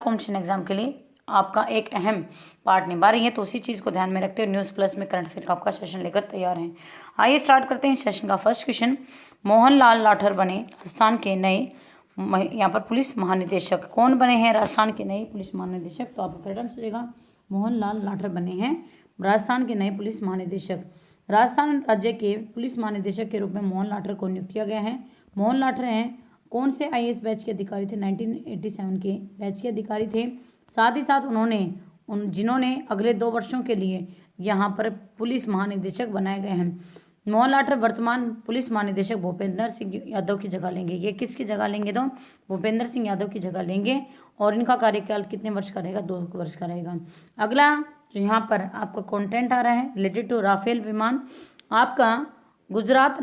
Competition exam के लिए आपका एक अहम पार्ट निभा रही है। तो उसी चीज़ को ध्यान में रखते हुए न्यूज़ प्लस में करंट अफेयर का आपका सेशन लेकर तैयार हैं। आइए स्टार्ट करते हैं सेशन का फर्स्ट क्वेश्चन। मोहनलाल लाठर बने राजस्थान के नए यहाँ पर पुलिस महानिदेशक। कौन बने हैं राजस्थान के नए पुलिस महानिदेशक? तो आपका करेक्ट आंसर होगा मोहनलाल लाठर बने हैं राजस्थान के नए पुलिस महानिदेशक। राजस्थान राज्य के पुलिस महानिदेशक के रूप में मोहन लाठर को नियुक्त किया गया है। मोहन लाठर हैं कौन से आईएएस बैच के अधिकारी थे? 1987 के बैच के अधिकारी थे। साथ ही साथ जिन्होंने अगले 2 वर्षों के लिए यहाँ पर पुलिस महानिदेशक बनाए गए हैं। मोहन लाठर वर्तमान पुलिस महानिदेशक भूपेंद्र सिंह यादव की जगह लेंगे। ये किसकी जगह लेंगे? तो भूपेंद्र सिंह यादव की जगह लेंगे और इनका कार्यकाल कितने वर्ष का रहेगा? 2 वर्ष का रहेगा। अगला जो यहाँ पर आपका कंटेंट आ रहा है रिलेटेड टू राफेल विमान। आपका गुजरात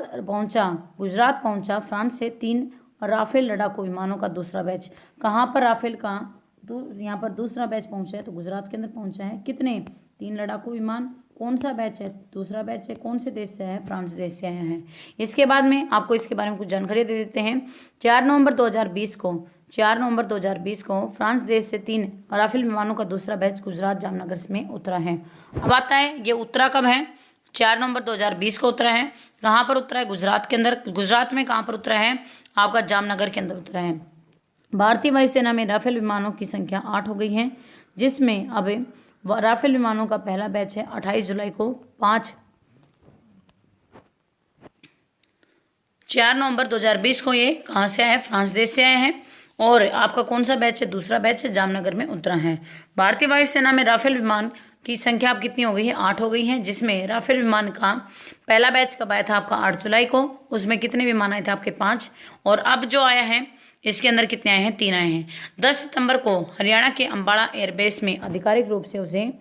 पहुंचा फ्रांस से 3 राफेल लड़ाकू विमानों का दूसरा बैच। कहाँ पर राफेल का यहाँ पर दूसरा बैच पहुंचा है? तो गुजरात के अंदर पहुंचा है। कितने? 3 लड़ाकू विमान। कौन सा बैच है? दूसरा बैच है। कौन से देश से आया है? फ्रांस देश से आया है। इसके बाद में आपको इसके बारे में कुछ जानकारी दे देते हैं। 4 नवंबर 2020 को फ्रांस देश से 3 राफेल विमानों का दूसरा बैच गुजरात जामनगर में उतरा है। अब आता है ये उतरा कब है? 4 नवंबर 2020 को उतरा है। कहाँ पर उतरा है? गुजरात के अंदर। गुजरात में कहाँ पर उतरा है? आपका जामनगर के अंदर उतरा है। भारतीय वायुसेना में राफेल विमानों की संख्या 8 हो गई है, जिसमें अब राफेल विमानों का पहला बैच है 28 जुलाई को 4 नवंबर 2020 को ये कहाँ से आया है? फ्रांस देश से आए हैं। और आपका कौन सा बैच है? दूसरा बैच है, जामनगर में उतरा है। भारतीय वायुसेना में राफेल विमान की संख्या अब कितनी हो गई है? 8 हो गई है, जिसमें राफेल विमान का पहला बैच कब आया था? आपका 8 जुलाई को। उसमें कितने विमान आए थे? आपके 5। और अब जो आया है इसके अंदर कितने आए हैं? 3 आए हैं। 10 सितंबर को हरियाणा के अंबाला एयरबेस में आधिकारिक रूप से उसे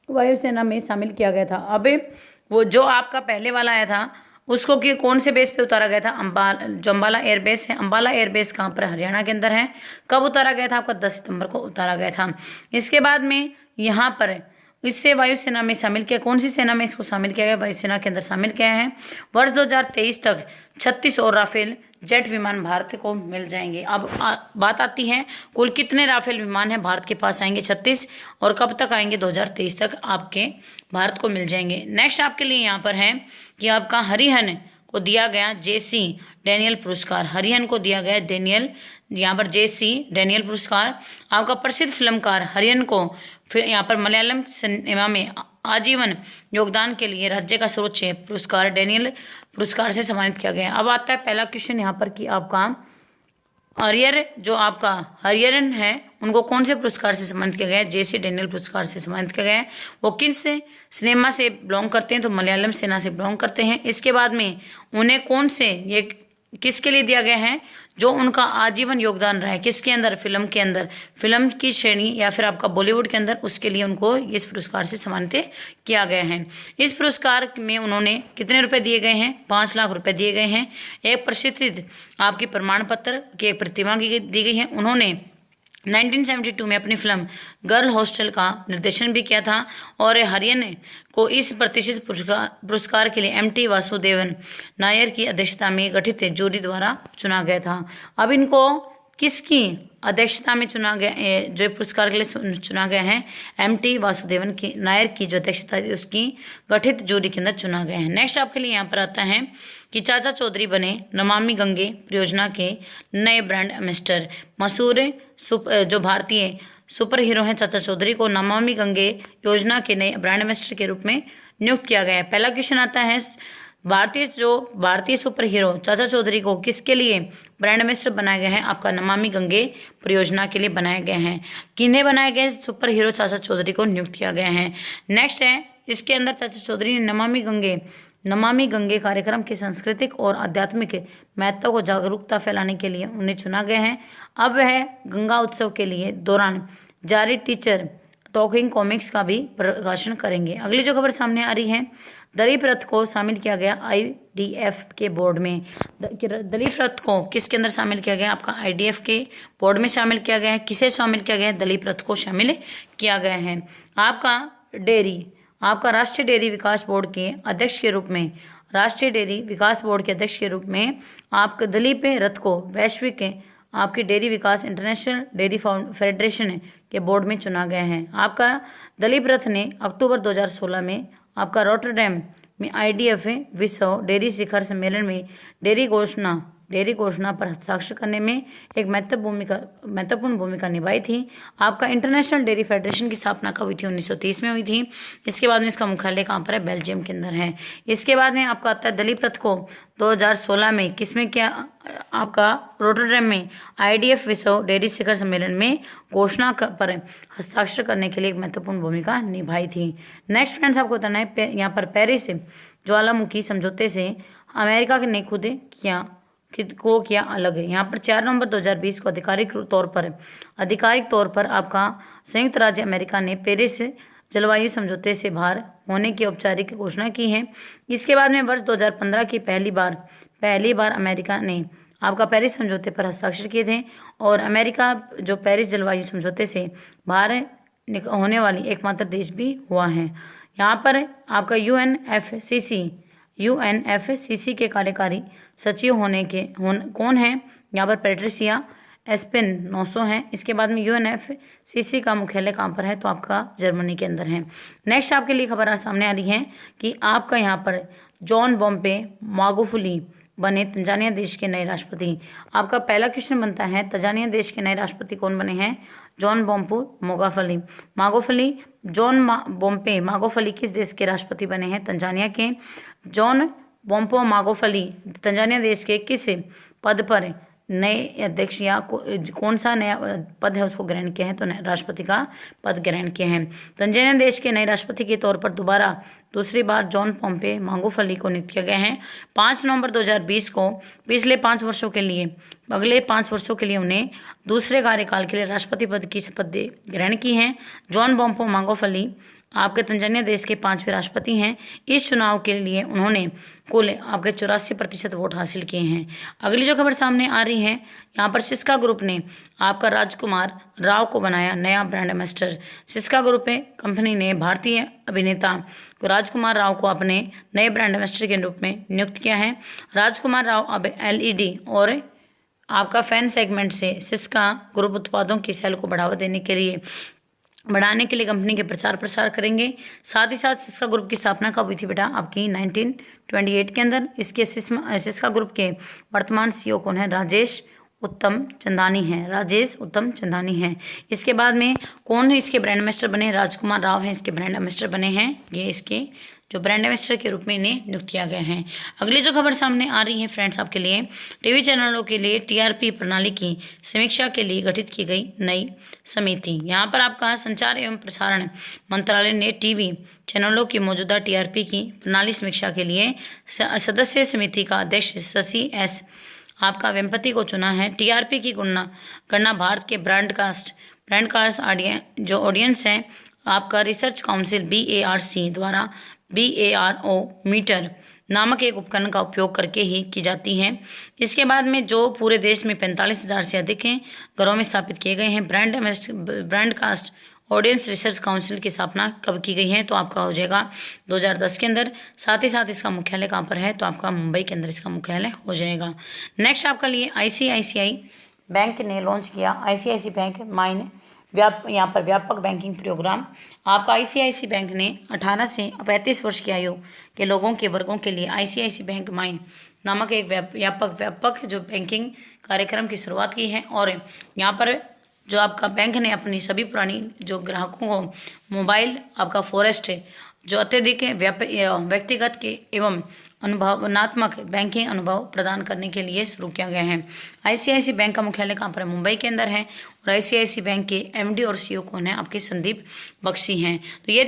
वायुसेना में शामिल किया गया था। अब वो जो आपका पहले वाला आया था उसको कि कौन से बेस पे उतारा गया था? जो अंबाला एयरबेस है। अंबाला एयरबेस कहाँ पर? हरियाणा के अंदर है। कब उतारा गया था? आपका 10 सितंबर को उतारा गया था। इसके बाद में यहाँ पर इससे वायुसेना में शामिल किया। कौन सी सेना में इसको शामिल किया गया? वायुसेना के अंदर शामिल किया है। वर्ष 2023 तक 36 और राफेल जेट विमान भारत को मिल जाएंगे। अब बात आती है कुल कितने राफेल विमान हैं भारत के पास? आएंगे 36। और कब तक आएंगे? 2023 तक आपके भारत को मिल जाएंगे। नेक्स्ट आपके लिए यहाँ पर है कि आपका हरिहन को दिया गया JC डैनियल पुरस्कार। हरिहन को दिया गया यहाँ पर JC डैनियल पुरस्कार। आपका प्रसिद्ध फिल्मकार हरिहन को फिर यहाँ पर मलयालम सिनेमा में आजीवन योगदान के लिए राज्य का सर्वोच्च पुरस्कार डैनियल पुरस्कार से सम्मानित किया गया। अब आता है पहला क्वेश्चन यहाँ पर कि आपका हरिहरन है उनको कौन से पुरस्कार से सम्मानित किया गया है? JC डैनियल पुरस्कार से सम्मानित किया गया है। वो किस सिनेमा से बिलोंग करते हैं? तो मलयालम सेना से बिलोंग करते हैं। इसके बाद में उन्हें ये किसके लिए दिया गया है? जो उनका आजीवन योगदान रहा है किसके अंदर? फिल्म के अंदर, फिल्म की श्रेणी या फिर आपका बॉलीवुड के अंदर, उसके लिए उनको इस पुरस्कार से सम्मानित किया गया है। इस पुरस्कार में उन्होंने कितने रुपए दिए गए हैं? 5 लाख रुपए दिए गए हैं। एक प्रसिद्ध आपकी प्रमाण पत्र की एक प्रतिमा दी गई है। उन्होंने 1972 में अपनी फिल्म गर्ल हॉस्टल का निर्देशन भी किया था। और हरियाणा को इस प्रतिष्ठित पुरस्कार के लिए MT वासुदेवन नायर की अध्यक्षता में गठित जूरी द्वारा चुना गया था। अब इनको किसकी अध्यक्षता में चुना गया? जो पुरस्कार के लिए चुना गया है MT वासुदेवन की नायर की जो अध्यक्षता थी उसकी गठित जूरी के अंदर चुना गया है। नेक्स्ट आपके लिए यहाँ पर आता है कि चाचा चौधरी बने नमामि गंगे परियोजना के नए ब्रांड एम्बेसडर। मशहूर जो भारतीय सुपर हीरो हैं चाचा चौधरी को नमामि गंगे योजना के नए ब्रांड एम्बेसडर के रूप में नियुक्त किया गया है। पहला क्वेश्चन आता है भारतीय सुपर हीरो चाचा चौधरी को किसके लिए ब्रांड एम्बेसडर बनाए गए हैं? आपका नमामि गंगे परियोजना के लिए बनाए गए हैं। किन्हें बनाए गए? सुपर हीरो चाचा चौधरी को नियुक्त किया गया है। नेक्स्ट है इसके अंदर चाचा चौधरी ने नमामि गंगे कार्यक्रम के सांस्कृतिक और आध्यात्मिक महत्व को जागरूकता फैलाने के लिए उन्हें चुना गया है। अब वह गंगा उत्सव के लिए दौरान जारी टीचर टॉकिंग कॉमिक्स का भी प्रकाशन करेंगे। अगली जो खबर सामने आ रही है, दलीप रथ को शामिल किया गया IDF के बोर्ड में। दलीप रथ को किसके अंदर शामिल किया गया? आपका IDF के बोर्ड में शामिल किया गया है। किसे शामिल किया गया है? दलीप रथ को शामिल किया गया है। आपका राष्ट्रीय डेयरी विकास बोर्ड के अध्यक्ष के रूप में आपका दलीप रथ को वैश्विक आपकी डेयरी विकास इंटरनेशनल डेयरी फेडरेशन के बोर्ड में चुना गया है। आपका दिलीप रथ ने अक्टूबर 2016 में आपका रॉटरडैम में IDF विश्व डेयरी शिखर सम्मेलन में डेयरी घोषणा पर हस्ताक्षर करने में एक महत्वपूर्ण भूमिका निभाई थी। आपका इंटरनेशनल डेयरी फेडरेशन की स्थापना कब हुई थी? 1930 में हुई थी। इसके बाद में इसका मुख्यालय कहाँ पर है? बेल्जियम के अंदर है। इसके बाद में आपका आता है दिलीप रथ को 2016 में किसमें क्या आपका रोटरडैम में IDF विश्व डेयरी शिखर सम्मेलन में घोषणा पर हस्ताक्षर करने के लिए एक महत्वपूर्ण भूमिका निभाई थी। नेक्स्ट फ्रेंड्स, आपको बताना है यहाँ पर पेरिस ज्वालामुखी समझौते से अमेरिका ने खुद को किया अलग है। यहाँ पर 4 नवंबर 2020 को आधिकारिक तौर पर आपका संयुक्त राज्य अमेरिका ने पेरिस जलवायु समझौते से बाहर होने की औपचारिक घोषणा की है। इसके बाद में वर्ष 2015 की पहली बार अमेरिका ने आपका पेरिस समझौते पर हस्ताक्षर किए थे और अमेरिका जो पेरिस जलवायु समझौते से बाहर होने वाली एकमात्र देश भी हुआ है। यहाँ पर आपका UNFCCC के कार्यकारी सचिव कौन है? यहाँ पर पैट्रिसिया एस्पिनोसा है। इसके बाद में UNFCCC का मुख्यालय कहाँ पर है? तो आपका जर्मनी के अंदर है। नेक्स्ट आपके लिए खबर सामने आ रही है कि आपका यहाँ पर जॉन पोम्पे मागुफुली बने तंजानिया देश के नए राष्ट्रपति। आपका पहला क्वेश्चन बनता है, तंजानिया देश के नए राष्ट्रपति कौन बने हैं? जॉन पोम्पे मागुफुली किस देश के राष्ट्रपति बने हैं? तंजानिया के। जॉन पोम्पे मागुफुली तंजानिया देश के किस पद पर नए अध्यक्ष या कौन सा नया पद है उसको ग्रहण किया है? तो राष्ट्रपति का पद ग्रहण किया है। तंजानिया देश के नए राष्ट्रपति के तौर पर दूसरी बार जॉन पोम्पे मागुफुली को नियुक्त किया गया है। 5 नवंबर 2020 को अगले 5 वर्षों के लिए उन्हें दूसरे कार्यकाल के लिए राष्ट्रपति पद की शपथ ग्रहण की है। जॉन पोम्पे मागुफुली आपके तंजानिया देश के 5वें राष्ट्रपति हैं। इस चुनाव के लिए उन्होंने कुल आपके 84% वोट हासिल किए हैं। अगली जो खबर सामने आ रही है, यहाँ पर सिस्का ग्रुप ने आपका राजकुमार राव को बनाया नया brand ambassador. Syska group company ने भारतीय अभिनेता राजकुमार राव को अपने नए ब्रांड एम्बेसडर के रूप में नियुक्त किया है। राजकुमार राव अब LED और आपका फैन सेगमेंट से सिस्का ग्रुप उत्पादों की सेल को बढ़ाने के लिए कंपनी के प्रचार प्रसार करेंगे। साथ ही साथ सिस्का ग्रुप की स्थापना कब हुई थी बेटा? आपकी 1928 के अंदर। इसके सिस्का ग्रुप के वर्तमान CEO कौन है? राजेश उत्तम चंदानी हैं। इसके बाद में कौन है इसके ब्रांड एम्बेसडर बने? राजकुमार राव हैं इसके ब्रांड एम्बेसडर बने हैं। ये इसके जो ब्रांड एम्बेसडर के रूप में इन्हें नियुक्त किया गया है। अगली जो खबर सामने आ रही है फ्रेंड्स आपके लिए, टीवी चैनलों के लिए TRP प्रणाली की समीक्षा के लिए गठित की गई नई समिति। यहाँ पर आपका संचार एवं प्रसारण मंत्रालय ने टीवी चैनलों की मौजूदा TRP की प्रणाली समीक्षा के लिए सदस्य समिति का अध्यक्ष शशि S आपका वेम्पति को चुना है। TRP की गणना भारत के ब्रॉडकास्ट जो ऑडियंस है आपका रिसर्च काउंसिल BARC द्वारा BARO मीटर नामक एक उपकरण का उपयोग करके ही की जाती है। इसके बाद में जो पूरे देश में 45,000 से अधिक घरों में स्थापित किए गए हैं। ब्रॉडकास्ट ऑडियंस रिसर्च काउंसिल की स्थापना कब की गई है? तो आपका हो जाएगा 2010 के अंदर। साथ ही साथ इसका मुख्यालय कहाँ पर है? तो आपका मुंबई के अंदर इसका मुख्यालय हो जाएगा। नेक्स्ट आपका लिए ICICI बैंक ने लॉन्च किया ICICI बैंक माइन यहाँ पर व्यापक बैंकिंग प्रोग्राम। आपका ICICI बैंक ने 18 से 35 वर्ष की आयु के लोगों के वर्गों के लिए ICICI बैंक माइन नामक एक व्यापक जो बैंकिंग कार्यक्रम की शुरुआत की है। और यहाँ पर जो आपका बैंक ने अपनी सभी पुरानी जो ग्राहकों को मोबाइल आपका फॉरेस्ट जो अत्यधिक व्यक्तिगत के एवं अनुभवनात्मक बैंकिंग अनुभव प्रदान करने के लिए शुरू किया गया है। ICICI बैंक का मुख्यालय कहाँ पर है? मुंबई के अंदर है। और ICICI बैंक के MD और CEO कौन है? आपके संदीप बख्शी हैं। तो ये